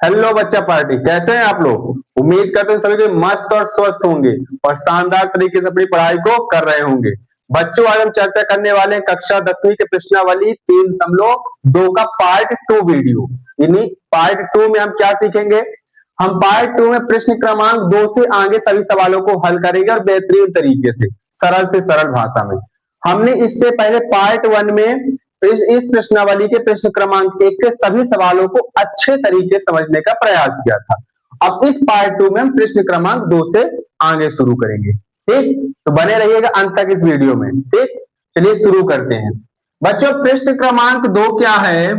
Hello बच्चा party, कैसे हैं आप लोग। उम्मीद करते हैं सभी लोग मस्त और स्वस्थ होंगे और शानदार तरीके से अपनी पढ़ाई को कर रहे होंगे। बच्चों, आज हम चर्चा करने वाले हैं कक्षा 10वीं के प्रश्नावली 3.2 का पार्ट 2 वीडियो। यानी पार्ट 2 में हम क्या सीखेंगे। हम पार्ट 2 में प्रश्न क्रमांक 2 से आगे सभी सवालों को हल करेंगे और बेहतरीन तरीके से सरल भाषा में। हमने इससे पहले पार्ट 1 में इस प्रश्नावली के प्रश्न क्रमांक 1 के सभी सवालों को अच्छे तरीके समझने का प्रयास किया था। अब इस पार्ट 2 में हम प्रश्न क्रमांक 2 से आगे शुरू करेंगे। ठीक, तो बने रहिएगा अंत तक इस वीडियो में। ठीक, चलिए शुरू करते हैं। बच्चों, प्रश्न क्रमांक 2 क्या है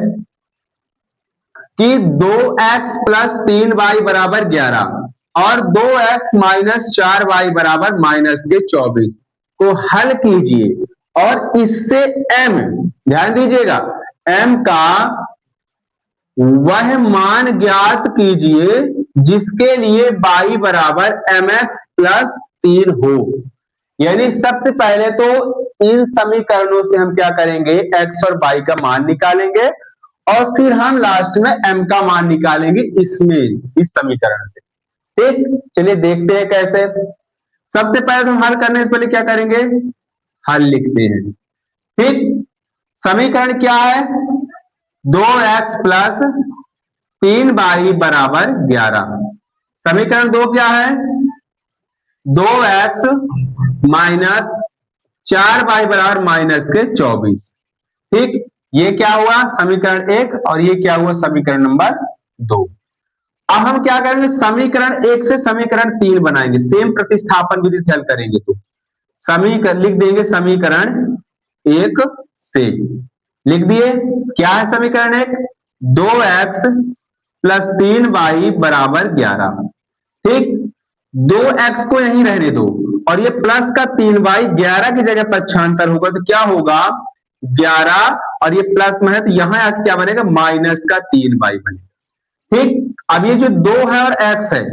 कि 2x प्लस 3y बराबर 11 और 2x माइनस 4y बराबर माइनस के 24 को हल कीजिए और इससे m, ध्यान दीजिएगा, m का वह मान ज्ञात कीजिए जिसके लिए y बराबर mx प्लस 3 हो। यानी सबसे पहले तो इन समीकरणों से हम क्या करेंगे, x और y का मान निकालेंगे और फिर हम लास्ट में m का मान निकालेंगे इसमें, इस समीकरण से। ठीक, चलिए देखते हैं कैसे। सबसे पहले तो हम हल करने से पहले क्या करेंगे, हल लिखते हैं। ठीक, समीकरण क्या है, 2x प्लस 3y बराबर 11। समीकरण 2 क्या है, 2x माइनस 4y बराबर माइनस के 24। ठीक, ये क्या हुआ समीकरण 1 और ये क्या हुआ समीकरण नंबर 2। अब हम क्या करेंगे, समीकरण 1 से समीकरण 3 बनाएंगे, सेम प्रतिस्थापन विधि से हल करेंगे। तो समीकरण लिख देंगे, समीकरण 1 से लिख दिए। क्या है समीकरण 1, 2x प्लस 3y बराबर 11। ठीक, 2x को यहीं रहने दो और ये प्लस का 3y 11 की जगह पक्षांतर होगा तो क्या होगा 11, और ये प्लस में है तो यहां आके क्या बनेगा, माइनस का 3y बनेगा। ठीक, अब ये जो 2 है और x है,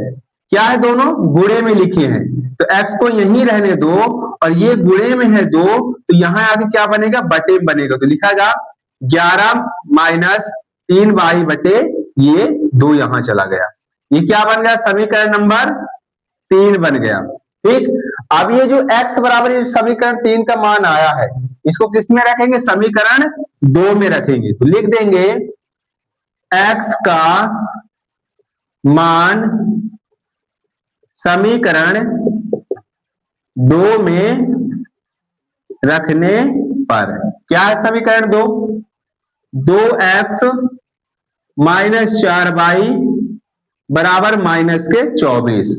क्या है, दोनों गुणे में लिखे हैं तो x को यहीं रहने दो और ये गुणे में है 2 तो यहां आके क्या बनेगा, बटे में बनेगा। तो लिखा जा 11 माइनस 3y बटे ये 2 यहां चला गया। ये क्या बन गया, समीकरण नंबर 3 बन गया। ठीक, अब ये जो x बराबर ये समीकरण 3 का मान आया है, इसको किस में रखेंगे, समीकरण 2 में रखेंगे। तो लिख देंगे x का मान समीकरण 2 में रखने पर क्या है, समीकरण 2, 2x माइनस 4y बराबर माइनस के 24।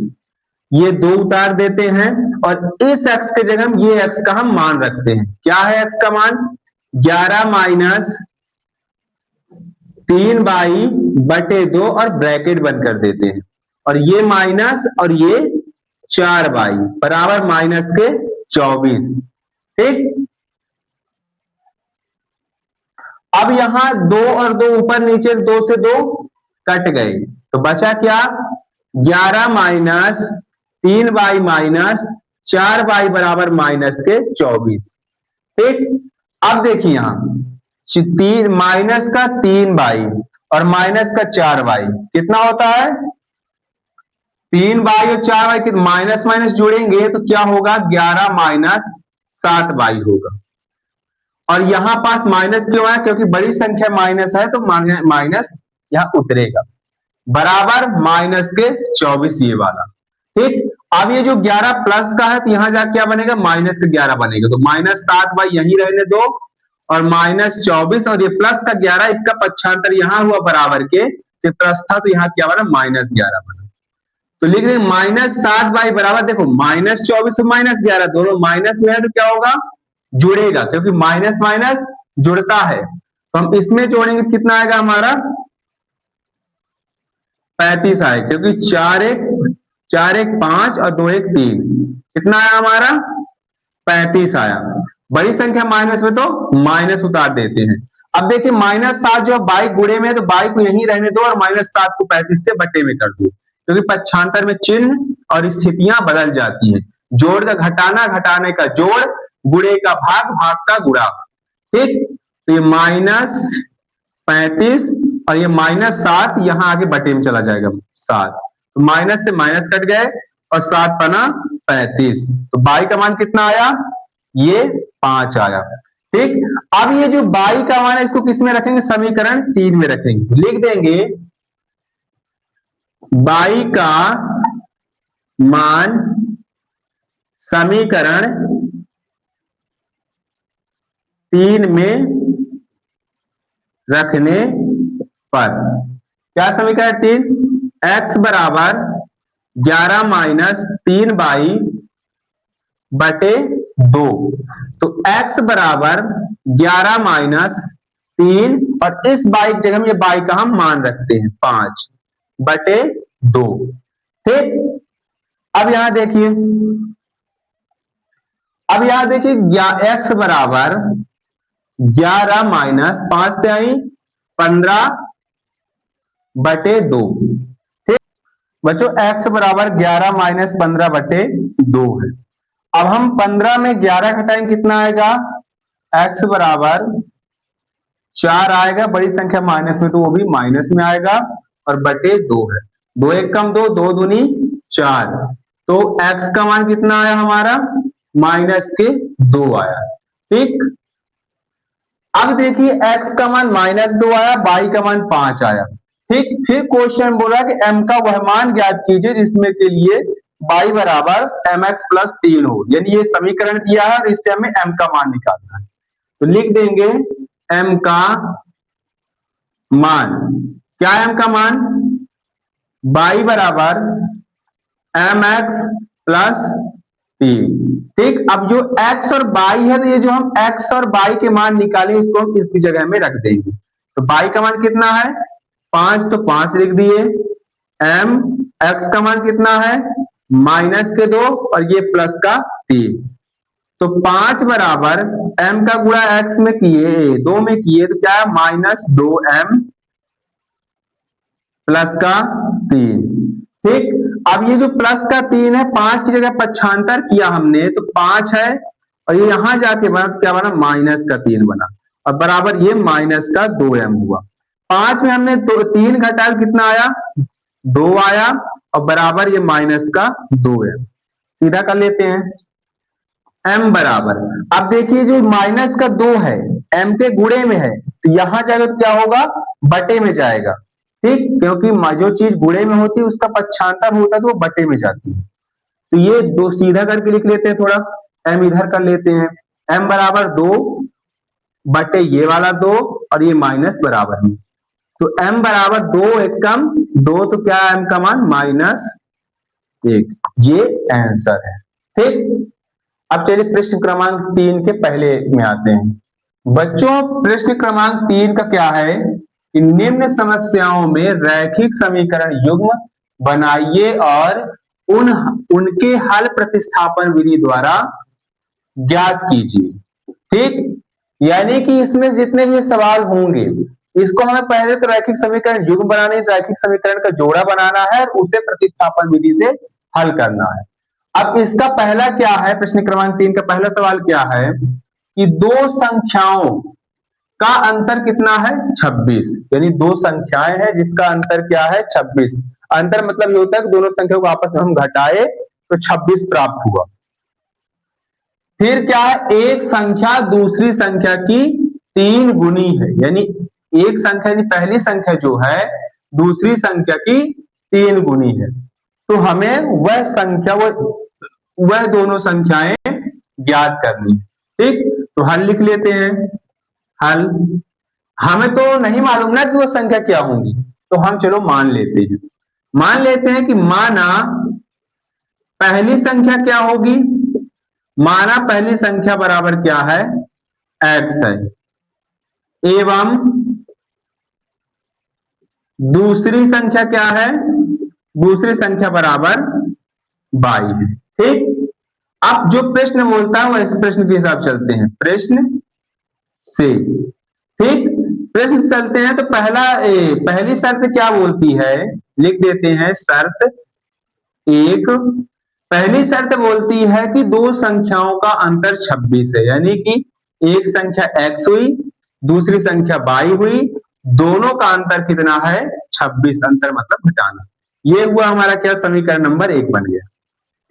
ये 2 उतार देते हैं और इस x के जगह हम ये x का हम मान रखते हैं। क्या है x का मान, 11 माइनस 3y बटे 2 और ब्रैकेट बंद कर देते हैं और ये माइनस और ये 4y बराबर माइनस के 24। ठीक, अब यहां 2 और 2 ऊपर नीचे, 2 से 2 कट गए तो बचा क्या, 11 माइनस 3y माइनस 4y बराबर माइनस के 24। ठीक, अब देखिए यहां माइनस का 3y और माइनस का 4y कितना होता है, 3y और 4y के माइनस माइनस जोड़ेंगे तो क्या होगा, 11 माइनस 7y होगा। और यहां पास माइनस क्यों है, क्योंकि बड़ी संख्या माइनस है तो माइनस यहां उतरेगा, बराबर माइनस के 24 ये वाला। ठीक, अब ये जो 11 प्लस का है तो यहां जाके क्या बनेगा, माइनस का 11 बनेगा। तो माइनस 7y यहीं रहने दो और माइनस 24 और ये प्लस का 11, इसका पक्षांतर यहां हुआ बराबर के प्लस था तो यहां क्या बना, माइनस 11 बना। तो लिख देंगे माइनस 7y बराबर, देखो माइनस 24 और माइनस 11 दोनों माइनस में है तो क्या होगा, जुड़ेगा, क्योंकि माइनस माइनस जुड़ता है। तो हम इसमें जोड़ेंगे कितना आएगा हमारा, 35 आएगा, क्योंकि 4 एक 5 और 2 एक 3, कितना आया हमारा, 35 आया। बड़ी संख्या माइनस में तो माइनस उतार देते हैं। अब देखिए माइनस 7 जो बाई गुणे में है तो बाई को यहीं रहने दो और माइनस 7 को 35 के बटे में कर दो, क्योंकि पक्षांतर में चिन्ह और स्थितियां बदल जाती हैं। जोड़ का घटाना, घटाने का जोड़, गुणे का भाग, भाग का गुणा। ठीक, तो ये माइनस 35 और ये -7 यहां आगे बटे में चला जाएगा 7, तो माइनस से माइनस कट गए और 7 पना 35, तो बाई का मान कितना आया, ये 5 आया। ठीक, अब ये जो बाई का मान है इसको किस में रखेंगे, समीकरण 3 में रखेंगे, लिख देंगे बाई का मान समीकरण 3 में रखने पर, क्या समीकरण 3, x बराबर 11 माइनस 3 बाई बटे 2, तो x बराबर 11 माइनस 3 और इस बाई की जगह में ये बाई का हम मान रखते हैं 5 बटे 2। ठीक, अब यहां देखिए, x बराबर 11 माइनस 5 से आई 15 बटे 2। ठीक बच्चों, x बराबर 11 माइनस 15 बटे 2 है। अब हम 15 में 11 घटाएंगे, कितना आएगा, x बराबर 4 आएगा, बड़ी संख्या माइनस में तो वो भी माइनस में आएगा, और बटे 2 है, 2 एक कम 2, 2 दूनी 4, तो x का मान कितना आया हमारा, -2 आया। ठीक, अब देखिए x का मान -2 आया, बाई का मान 5 आया। ठीक, फिर क्वेश्चन बोला कि m का वह मान ज्ञात कीजिए जिसमें के लिए बाई बराबर mx प्लस 3 हो, यानी ये समीकरण दिया है और इससे हमें m का मान निकालना है, तो लिख देंगे m का मान, क्या है m का मान, बाई बराबर mx प्लस 3। ठीक, अब जो x और बाई है, तो ये जो हम x और बाई के मान निकाले इसको हम इसकी जगह में रख देंगे, तो बाई का मान कितना है 5, तो 5 लिख दिए, m x का मान कितना है -2 और ये प्लस का 3, तो 5 बराबर m का गुणा x में किए 2 में किए तो क्या है -2m प्लस का 3। ठीक, अब ये जो प्लस का 3 है, 5 की जगह पक्षांतर किया हमने तो 5 है, और ये यहां जाके बना तो क्या बना -3 बना, और बराबर ये -2m हुआ। 5 में हमने 3 घटाया, कितना आया 2 आया, और बराबर ये -2m, सीधा कर लेते हैं, m बराबर, अब देखिए जो -2 है m के गुणे में है, तो यहां जाएगा तो क्या होगा, बटे में जाएगा। ठीक, क्योंकि जो चीज गुणे में होती है उसका पक्षांतर होता है तो वो बटे में जाती है, तो ये 2 सीधा करके लिख लेते हैं, थोड़ा m इधर कर लेते हैं, m बराबर 2 बटे ये वाला 2 और ये माइनस बराबर में, तो m बराबर 2 एकम 2, तो क्या है m का मान -1, ये आंसर है। ठीक, अब चलिए प्रश्न क्रमांक 3 के पहले में आते हैं। बच्चों, प्रश्न क्रमांक 3 का क्या है कि निम्न समस्याओं में रैखिक समीकरण युग्म बनाइए और उनके हल प्रतिस्थापन विधि द्वारा ज्ञात कीजिए। ठीक, यानी कि इसमें जितने भी सवाल होंगे इसको हमें पहले तो रैखिक समीकरण युग्म बनाने, रैखिक समीकरण का जोड़ा बनाना है और उसे प्रतिस्थापन विधि से हल करना है। अब इसका पहला क्या है, प्रश्न क्रमांक 3 का पहला सवाल क्या है कि दो संख्याओं का अंतर कितना है 26, यानी दो संख्याएं हैं जिसका अंतर क्या है 26। अंतर मतलब ये होता है कि दोनों संख्याओं को आपस में हम घटाए तो 26 प्राप्त हुआ। फिर क्या है, एक संख्या दूसरी संख्या की 3 गुनी है, यानी एक संख्या यानी पहली संख्या जो है दूसरी संख्या की 3 गुनी है, तो हमें वह संख्या वह दोनों संख्याएं ज्ञात करनी है। ठीक, तो हल लिख लेते हैं। हल हमें तो नहीं मालूम ना कि वो संख्या क्या होंगी, तो हम चलो मान लेते हैं। मान लेते हैं कि माना पहली संख्या क्या होगी, माना पहली संख्या बराबर क्या है x है, एवं दूसरी संख्या क्या है, दूसरी संख्या बराबर y है। ठीक, अब जो प्रश्न बोलता है वैसे प्रश्न के हिसाब चलते हैं, प्रश्न से। ठीक, प्रश्न चलते हैं तो पहली शर्त क्या बोलती है, लिख देते हैं शर्त 1। पहली शर्त बोलती है कि दो संख्याओं का अंतर 26 है, यानी कि एक संख्या x हुई दूसरी संख्या y हुई, दोनों का अंतर कितना है 26, अंतर मतलब घटाना। ये हुआ हमारा क्या समीकरण नंबर 1 बन गया।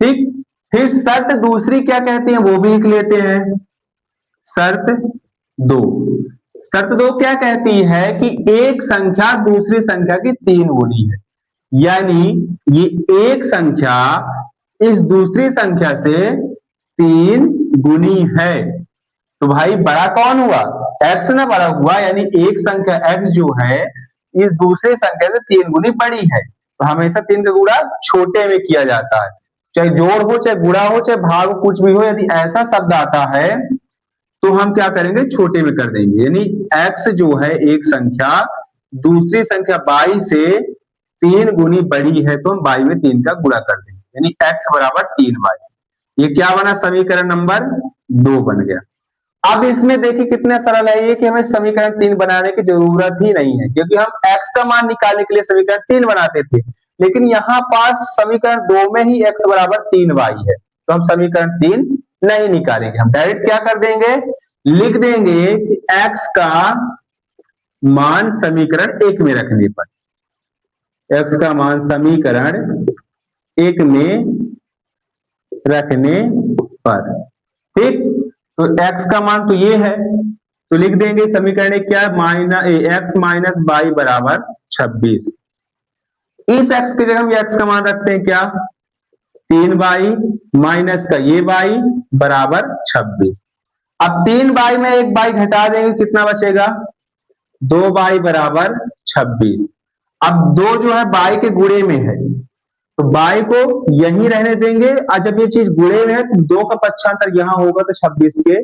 ठीक, फिर शर्त दूसरी क्या कहती है वो भी लिख लेते हैं। शर्त दो, शर्त दो क्या कहती है कि एक संख्या दूसरी संख्या की 3 गुनी है, यानी ये एक संख्या इस दूसरी संख्या से 3 गुनी है। तो भाई बड़ा कौन हुआ, x ना बड़ा हुआ, यानी एक संख्या x जो है इस दूसरे संख्या से 3 गुनी बड़ी है। तो हमेशा 3 का गुणा छोटे में किया जाता है, चाहे जोड़ हो चाहे गुणा हो चाहे भाग हो, कुछ भी हो, यदि ऐसा शब्द आता है तो हम क्या करेंगे छोटे में कर देंगे। यानी x जो है एक संख्या दूसरी संख्या y से 3 गुनी बड़ी है तो हम y में 3 का गुणा कर देंगे, यानी x बराबर 3y। ये क्या बना समीकरण नंबर 2 बन गया। अब इसमें देखिए कितना सरल है ये कि हमें समीकरण 3 बनाने की जरूरत ही नहीं है, क्योंकि हम x का मान निकालने के लिए समीकरण 3 बनाते थे, लेकिन यहाँ पास समीकरण 2 में ही x बराबर 3y है, तो हम समीकरण 3 नहीं निकालेंगे, हम डायरेक्ट क्या कर देंगे, लिख देंगे कि x का मान समीकरण 1 में रखने पर, x का मान समीकरण 1 में रखने पर, ठीक। तो x का मान तो ये है, तो लिख देंगे समीकरण एक क्या है, x माइनस वाई बराबर 26। इस x की जगह हम x का मान रखते हैं क्या 3y माइनस का ये y बराबर 26। अब 3y में एक y घटा देंगे कितना बचेगा 2y बराबर 26। अब 2 जो है y के गुणे में है तो y को यहीं रहने देंगे, और जब ये चीज गुणे में है तो 2 का पक्षांतर यहां होगा तो 26 के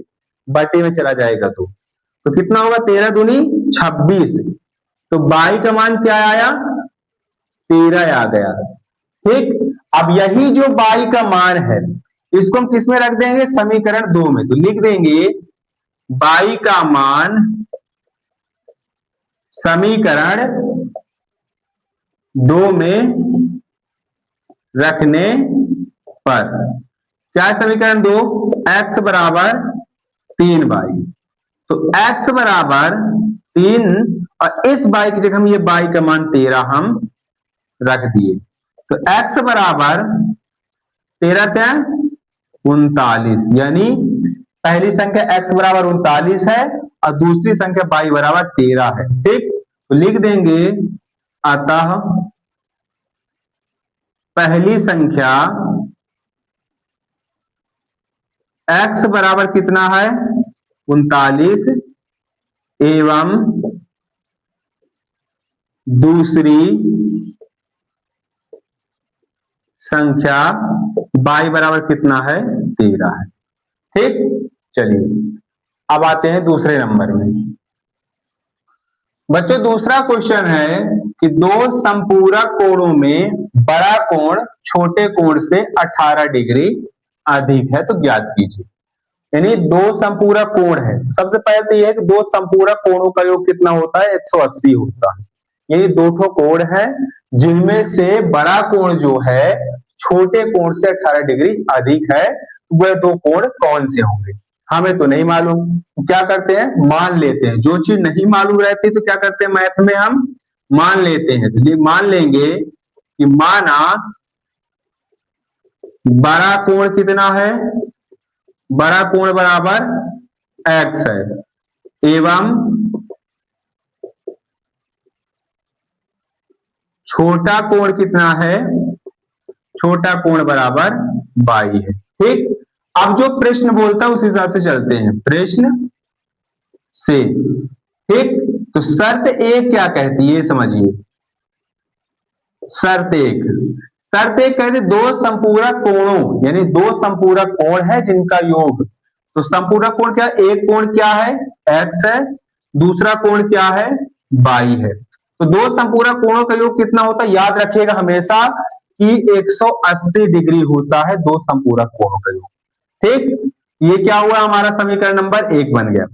बटे में चला जाएगा, तो कितना होगा 13 दूनी 26, तो y का मान क्या आया 13 आ गया। ठीक, अब यही जो y का मान है इसको हम किस में रख देंगे समीकरण 2 में, तो लिख देंगे y का मान समीकरण 2 में रखने पर क्या है समीकरण 2, x बराबर 3y, तो x बराबर 3 और इस y की जगह हम ये y का मान 13 हम रख दिए, तो x बराबर 13 क्या 39, यानी पहली संख्या x बराबर 39 है और दूसरी संख्या y बराबर 13 है। ठीक, तो लिख देंगे अतः पहली संख्या x बराबर कितना है 39 एवं दूसरी संख्या y बराबर कितना है 13 है। ठीक, चलिए अब आते हैं दूसरे नंबर में। बच्चों दूसरा क्वेश्चन है कि दो संपूरक कोणों में बड़ा कोण छोटे कोण से 18 डिग्री अधिक है तो ज्ञात कीजिए। यानी दो संपूरक कोण है, सबसे पहले तो यह है कि दो संपूरक कोणों का योग कितना होता है 180 होता है। यानी दो ठो कोण है जिनमें से बड़ा कोण जो है छोटे कोण से 18 डिग्री अधिक है, वह दो कोण कौन से होंगे। हमें तो नहीं मालूम, तो क्या करते हैं मान लेते हैं, जो चीज नहीं मालूम रहती तो क्या करते हैं मैथ में हम मान लेते हैं। तो मान लेंगे कि माना बड़ा कोण कितना है, बड़ा कोण बराबर x है एवं छोटा कोण कितना है, छोटा कोण बराबर y है। ठीक, अब जो प्रश्न बोलता है उस हिसाब से चलते हैं प्रश्न से। ठीक, तो शर्त एक क्या कहती है ये समझिए। शर्त एक कहती दो संपूरक कोणों, यानी दो संपूरक कोण है जिनका योग, तो संपूरक कोण क्या, एक कोण क्या है x है, दूसरा कोण क्या है y है। तो दो संपूरक कोणों का योग कितना होता है, याद रखिएगा हमेशा कि 180 डिग्री होता है दो संपूरक कोणों का योग। ठीक, ये क्या हुआ हमारा समीकरण नंबर 1 बन गया।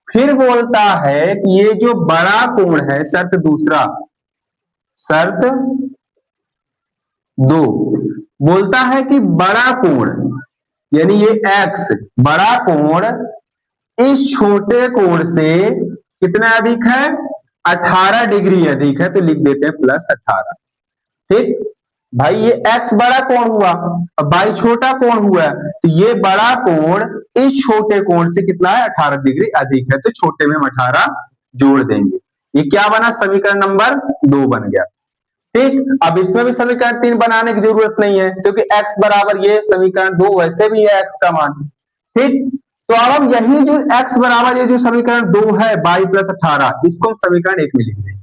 फिर बोलता है कि ये जो बड़ा कोण है, शर्त दूसरा, शर्त 2 बोलता है कि बड़ा कोण यानी ये x बड़ा कोण इस छोटे कोण से कितना अधिक है 18 डिग्री अधिक है तो लिख देते हैं +18। ठीक भाई, ये x बड़ा कोण हुआ और y छोटा कोण हुआ, तो ये बड़ा कोण इस छोटे कोण से कितना है, 18 डिग्री अधिक है, तो छोटे में हम 18 जोड़ देंगे। ये क्या बना, समीकरण नंबर 2 बन गया। ठीक, अब इसमें भी समीकरण 3 बनाने की जरूरत नहीं है क्योंकि x बराबर ये समीकरण 2 वैसे भी है x का मान। ठीक, तो अब हम यही जो x बराबर ये जो समीकरण 2 है y +18, इसको हम समीकरण 1 में लिख देंगे।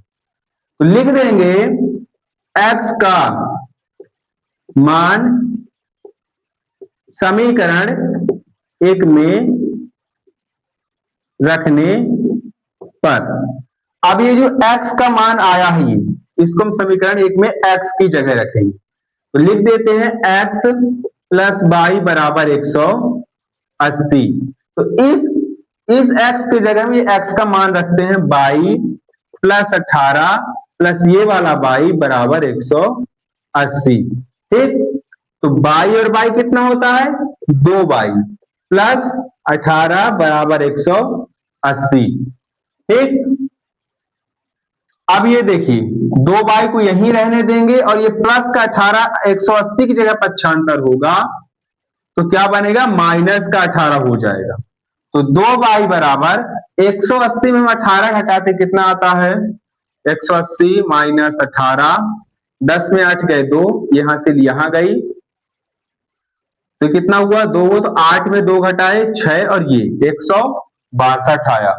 तो लिख देंगे x का मान समीकरण 1 में रखने पर, अब ये जो x का मान आया है ये, इसको हम समीकरण 1 में x की जगह रखेंगे। तो लिख देते हैं x + y बराबर 180। तो इस x की जगह में ये x का मान रखते हैं y +18 प्लस ये वाला y बराबर 180। ठीक, तो y और y कितना होता है, 2y +18 बराबर 180। ठीक, अब ये देखिए 2y को यहीं रहने देंगे और ये प्लस का 18 180 की जगह पक्षांतर होगा तो क्या बनेगा, -18 हो जाएगा। तो 2y बराबर 180 में हम 18 घटाते कितना आता है, 180 - 18, 10 में 8 गए 2, यहां से यहां गई तो कितना हुआ, 2, तो 8 में 2 घटाए 6 और ये 162 आया,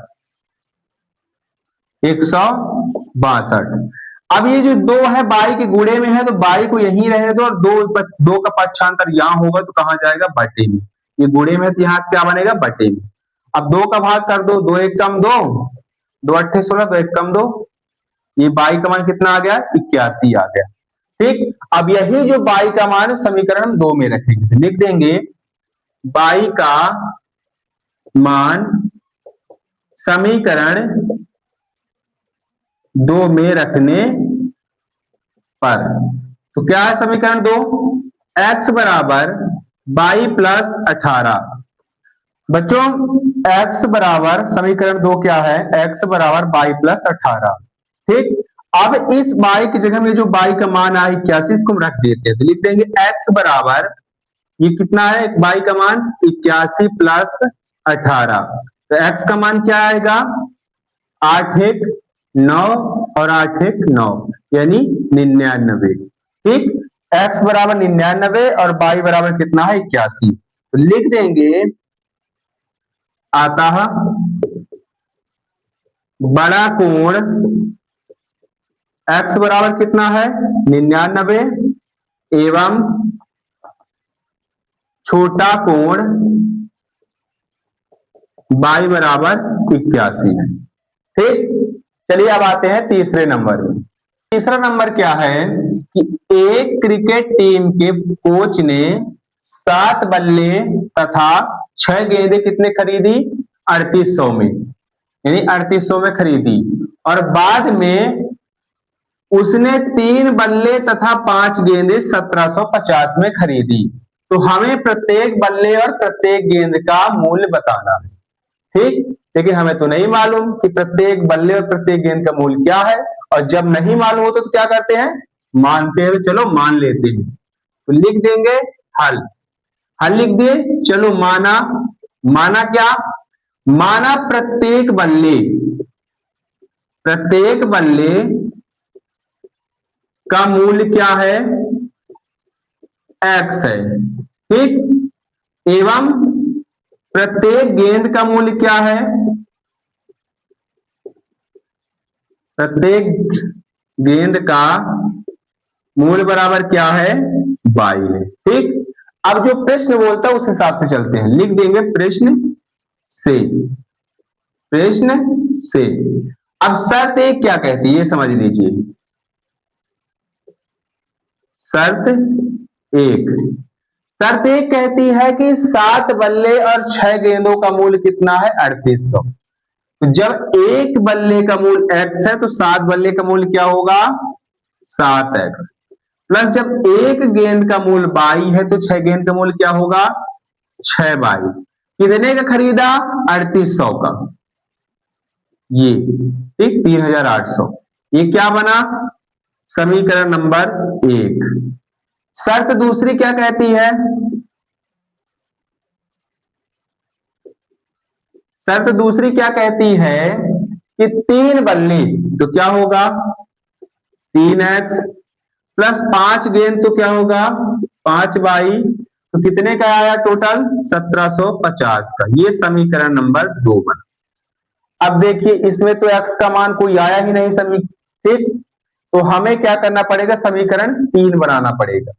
162। अब ये जो 2 है बाई के गुणे में है तो बाई को यहीं रहने दो और 2 का पक्षांतर यहां होगा तो कहां जाएगा, बटे में। ये गुणे में तो यहां क्या बनेगा, बटे में। अब 2 का भाग कर दो, 2 1 कम 2, 2 8 16, 2 1 कम 2, ये बाई का मान कितना आ गया, 81 आ गया। ठीक, अब यही जो बाई का मान समीकरण 2 में रखेंगे, तो लिख देंगे बाई का मान समीकरण 2 में रखने पर, तो क्या है समीकरण 2, x बराबर y +18। बच्चों x बराबर समीकरण 2 क्या है, x बराबर y +18। ठीक, अब इस y की जगह में जो y का मान है 81, इसको हम रख देते हैं, तो लिख देंगे x बराबर ये कितना है, y का मान 81 + 18, तो x का मान क्या आएगा, 8 1 9 और 8 1 9 यानी 99। ठीक, x बराबर 99 और y बराबर कितना है, 81, तो लिख देंगे आता है बड़ा कोण x बराबर कितना है, 99 एवं छोटा कोण y बराबर 81 है। ठीक, चलिए अब आते हैं तीसरे नंबर में। तीसरा नंबर क्या है कि एक क्रिकेट टीम के कोच ने 7 बल्ले तथा 6 गेंदें कितने खरीदी, 3800 में, यानी 3800 में खरीदी, और बाद में उसने 3 बल्ले तथा 5 गेंदें 1750 में खरीदी। तो हमें प्रत्येक बल्ले और प्रत्येक गेंद का मूल्य बताना है। ठीक, लेकिन हमें तो नहीं मालूम कि प्रत्येक बल्ले और प्रत्येक गेंद का मूल्य क्या है, और जब नहीं मालूम होता तो क्या करते हैं, मानते हैं, चलो मान लेते हैं। तो लिख देंगे हल, हल लिख दिए, चलो माना, माना क्या, माना प्रत्येक बल्ले का मूल्य क्या है, x है। ठीक, एवं प्रत्येक गेंद का मूल्य क्या है, प्रत्येक गेंद का मूल्य बराबर क्या है, y है। ठीक, अब जो प्रश्न बोलता है उस हिसाब से चलते हैं, लिख देंगे प्रश्न से। अब शर्त एक क्या कहती है ये समझ लीजिए, शर्त एक कहती है कि 7 बल्ले और 6 गेंदों का मूल्य कितना है, 3800। तो जब एक बल्ले का मूल्य x है तो 7 बल्ले का मूल्य क्या होगा, 7x, प्लस जब एक गेंद का मूल्य y है तो 6 गेंद का मूल्य क्या होगा, 6y। कितने का खरीदा, 3800 का। ये, ठीक, 3800। ये क्या बना? समीकरण नंबर 1। शर्त दूसरी क्या कहती है? शर्त दूसरी क्या कहती है कि 3 बल्ले तो क्या होगा? 3x प्लस 5 गेंद तो क्या होगा? 5y। तो कितने का आया टोटल? 1750 का। ये समीकरण नंबर 2 बना। अब देखिए इसमें तो x का मान कोई आया ही नहीं ठीक, तो हमें क्या करना पड़ेगा? समीकरण 3 बनाना पड़ेगा।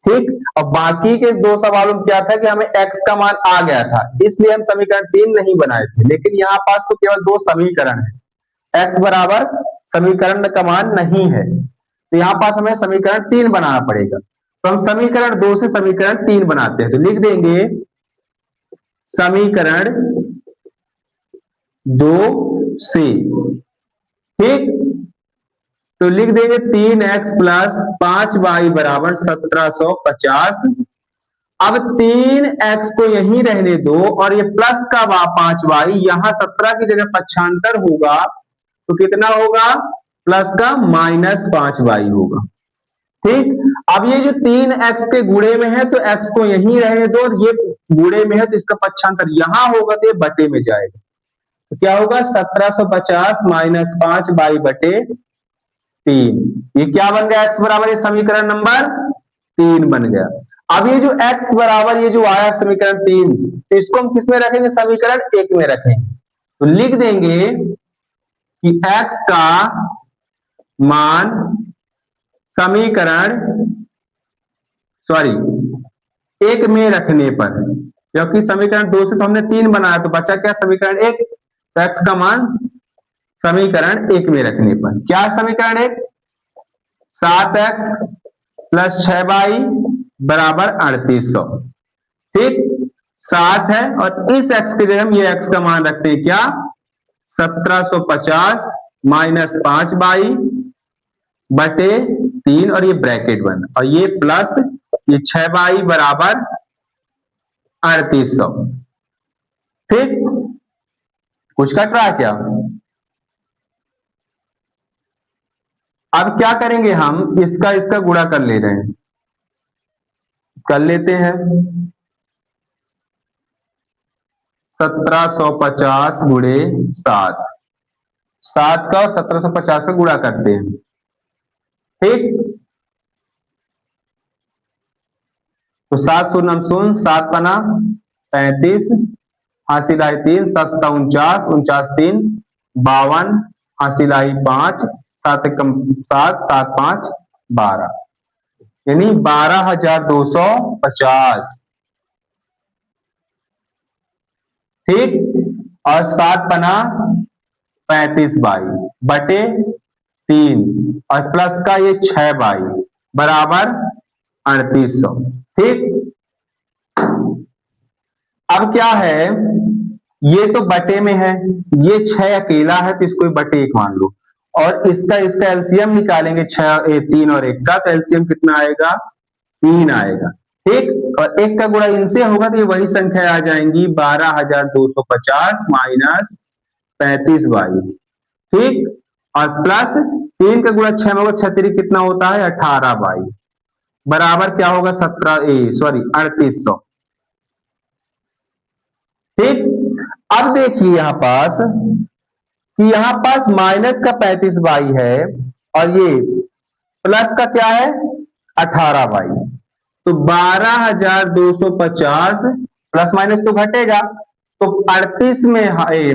ठीक, और बाकी के 2 सवालों में क्या था कि हमें x का मान आ गया था, इसलिए हम समीकरण 3 नहीं बनाए थे। लेकिन यहाँ पास तो केवल 2 समीकरण है, x बराबर समीकरण का मान नहीं है, तो यहाँ पास हमें समीकरण 3 बनाना पड़ेगा। तो हम समीकरण 2 से समीकरण 3 बनाते हैं, तो लिख देंगे समीकरण 2 से, ठीक, तो लिख देंगे 3x प्लस 5y बराबर 1750। अब 3x को यहीं रहने दो और ये प्लस का 5y यहां 17 की जगह पक्षांतर होगा, तो कितना होगा? प्लस का -5y होगा। ठीक, अब ये जो 3x के गुणे में है तो x को यहीं रहने दो, और ये गुणे में है तो इसका पक्षांतर यहां होगा, तो ये बटे में जाएगा। तो क्या होगा? 1750 -5y बटे 3। ये क्या बन गया? x बराबर, ये समीकरण नंबर 3 बन गया। अब ये जो x बराबर ये जो आया समीकरण 3, तो इसको हम किस में रखेंगे? समीकरण 1 में रखेंगे। तो लिख देंगे कि x का मान समीकरण 1 में रखने पर, क्योंकि समीकरण 2 से तो हमने 3 बनाया, तो बचा क्या? समीकरण 1। तो x का मान समीकरण 1 में रखने पर क्या? समीकरण 1 7x प्लस 6y बराबर 3800। ठीक, 7 है और इस x की जगह हम ये x का मान रखते हैं क्या? 1750 -5y बटे 3, और ये ब्रैकेट बन, और ये प्लस ये 6y बराबर 3800। ठीक, कुछ कट रहा है क्या? अब क्या करेंगे? हम इसका इसका गुणा कर ले रहे हैं, कर लेते हैं। 1750 गुणे 7, 7 का और 1750 का गुणा करते हैं। ठीक, तो 7 शून्य शून्य, 7 पना 35, हासिल आई 3, 7 49, 49 3 52, हासिल आई 5, 7 कम 7, 7 5 12, यानी 12,250। ठीक, और 7 पना 35y बटे 3, और प्लस का ये 6y बराबर 3800। ठीक, अब क्या है? ये तो बटे में है, ये 6 अकेला है तो इसको बटे 1 मान लो, और इसका इसका एलसीएम निकालेंगे 3 और 1 का, तो एलसीएम कितना आएगा? 3 आएगा। ठीक, और 1 का गुणा इनसे होगा तो ये वही संख्या आ जाएंगी 12,250 माइनस 35y। ठीक, और प्लस 3 का गुणा 6 में होगा, 6 3 कितना होता है? 18y बराबर क्या होगा? 3800। ठीक, अब देखिए यहां पास माइनस का 35y है और ये प्लस का क्या है? 18y। तो 12,250 प्लस माइनस तो घटेगा, तो 38 में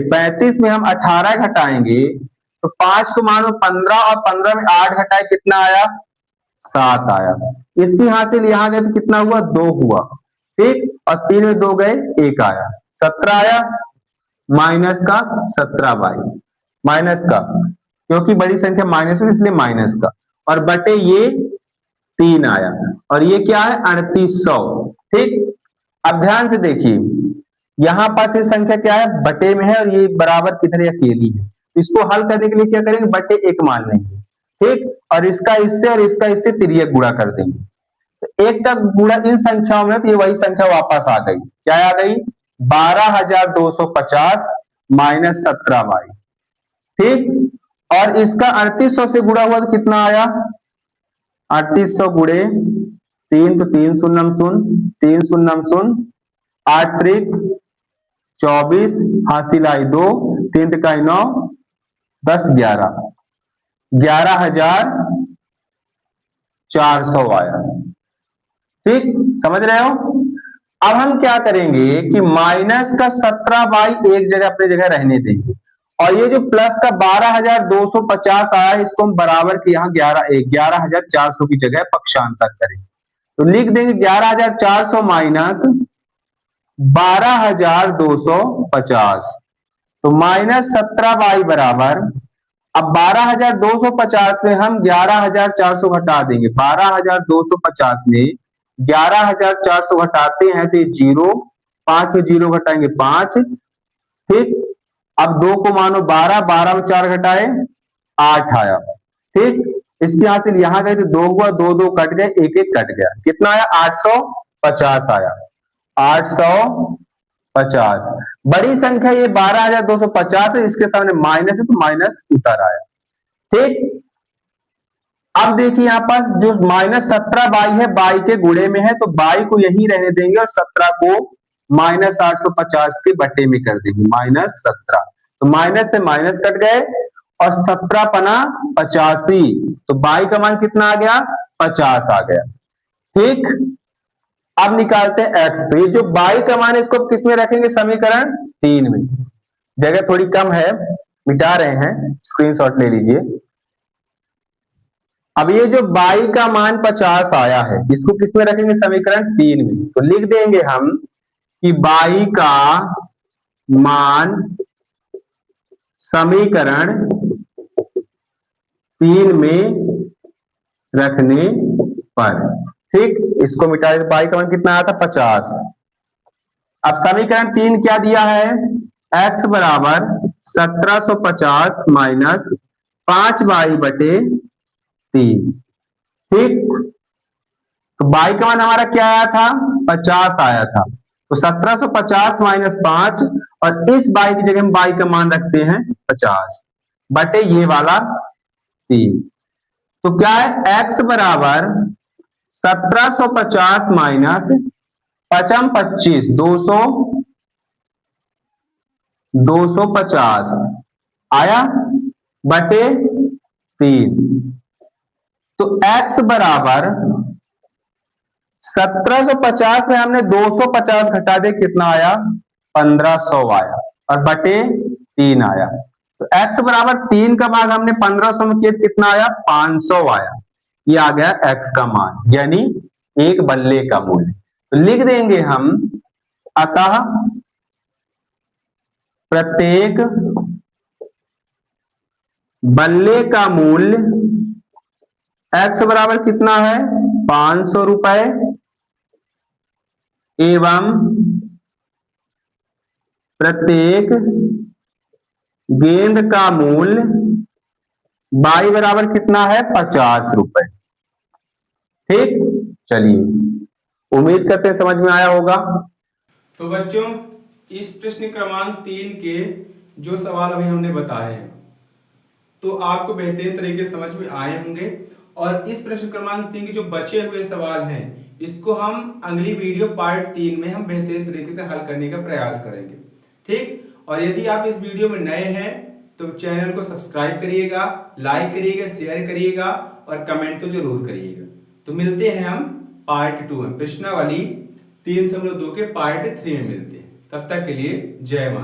35 में हम 18 घटाएंगे, तो 5 को मानो 15, और 15 में 8 घटाए कितना आया? 7 आया। इसकी हासिल यहां गए तो कितना हुआ? 2 हुआ। ठीक, और 3 में 2 गए 1 आया, 17 आया, माइनस का 17y, माइनस का, क्योंकि बड़ी संख्या माइनस है इसलिए माइनस का, और बटे ये 3 आया, और ये क्या है? 3800। ठीक, अब ध्यान से देखिए यहां पास ये संख्या क्या है? बटे में है, और ये बराबर किधर? अकेली है। इसको हल करने के लिए क्या करेंगे? बटे 1 मान लेंगे। ठीक, और इसका इससे और इसका इससे तिर्यक गुणा कर देंगे, तो 1 का गुणा इन संख्याओं में, तो ये वही संख्या वापस आ गई। क्या आ गई? 12,250 माइनस 17y। ठीक। और इसका 3800 से गुणा हुआ तो कितना आया, 3800 गुणे 3 तो 3 शून्यम शून्य, 3 शून्यम शून्य, 8 त्रिक 24, हासिल आई 2, 3 तिकाई 9, 10 11, 11,400 आया। ठीक, समझ रहे हो। अब हम क्या करेंगे कि माइनस का 17 एक जगह अपनी जगह रहने देंगे, और ये जो प्लस का 12,250 आया इसको हम बराबर के यहाँ 11,400 की जगह पक्षांतर करेंगे, तो लिख देंगे 11,400 माइनस 12,250, तो माइनस 17 बराबर, अब 12,250 में हम 11,400 घटा देंगे, 12,250 में 11,400 घटाते हैं तो ये 0, 5 में 0 घटाएंगे 5, ठीक। अब 2 को मानो 12, 12 में 4 घटाए 8 आया, ठीक। इसके हासिल यहां गए तो 2 हुआ, 2 2 कट गए, 1 1 कट गया, कितना आया 850 आया, 850। बड़ी संख्या ये 12,250 है, इसके सामने माइनस है तो माइनस उतर आया, ठीक। अब देखिए यहां पास जो माइनस 17 है बाई के गुणे में है, तो बाई को यहीं रहने देंगे और 17 को माइनस 850 के बटे में कर देंगे, माइनस 17, तो माइनस से माइनस कट गए और 17 पना 85, तो बाई का मान कितना आ गया 50 आ गया, ठीक। अब निकालते हैं x, तो ये जो बाई का मान है इसको किस में रखेंगे, समीकरण 3 में, जगह थोड़ी कम है मिटा रहे हैं, स्क्रीनशॉट ले लीजिए। अब ये जो बाई का मान 50 आया है इसको किस में रखेंगे, समीकरण 3 में, तो लिख देंगे हम कि बाई का मान समीकरण 3 में रखने पर, ठीक। इसको मिटा दें, बाई का मान कितना आया था 50। अब समीकरण 3 क्या दिया है, x बराबर 1750 माइनस 5 बाई बटे 3, ठीक। तो बाई का मान हमारा क्या आया था 50 आया था, तो 1750 माइनस 5, और इस बाई की जगह हम बाई का मान रखते हैं 50 बटे ये वाला 3, तो क्या है x बराबर 1750 माइनस 5 25 250 आया बटे 3, तो x बराबर 1750 में हमने 250 घटा दे, कितना आया 1500 आया, और बटे 3 आया, तो x बराबर 3 का भाग हमने 1500 में किया, कितना आया 500 आया, ये आ गया x का मान, यानी एक बल्ले का मूल्य। तो लिख देंगे हम, अतः प्रत्येक बल्ले का मूल्य x बराबर कितना है 500 रुपए, एवं प्रत्येक गेंद का मूल्य बाई बराबर कितना है 50 रुपए, ठीक। चलिए, उम्मीद करते हैं समझ में आया होगा। तो बच्चों, इस प्रश्न क्रमांक 3 के जो सवाल अभी हमने बताए हैं तो आपको बेहतरीन तरीके से समझ में आए होंगे, और इस प्रश्न क्रमांक 3 के जो बचे हुए सवाल हैं इसको हम अगली वीडियो पार्ट 3 में हम बेहतरीन तरीके से हल करने का प्रयास करेंगे, ठीक। और यदि आप इस वीडियो में नए हैं तो चैनल को सब्सक्राइब करिएगा, लाइक करिएगा, शेयर करिएगा और कमेंट तो जरूर करिएगा। तो मिलते हैं हम पार्ट 2 में, प्रश्नावली 3.2 के पार्ट 3 में मिलते हैं। तब तक के लिए जय माता।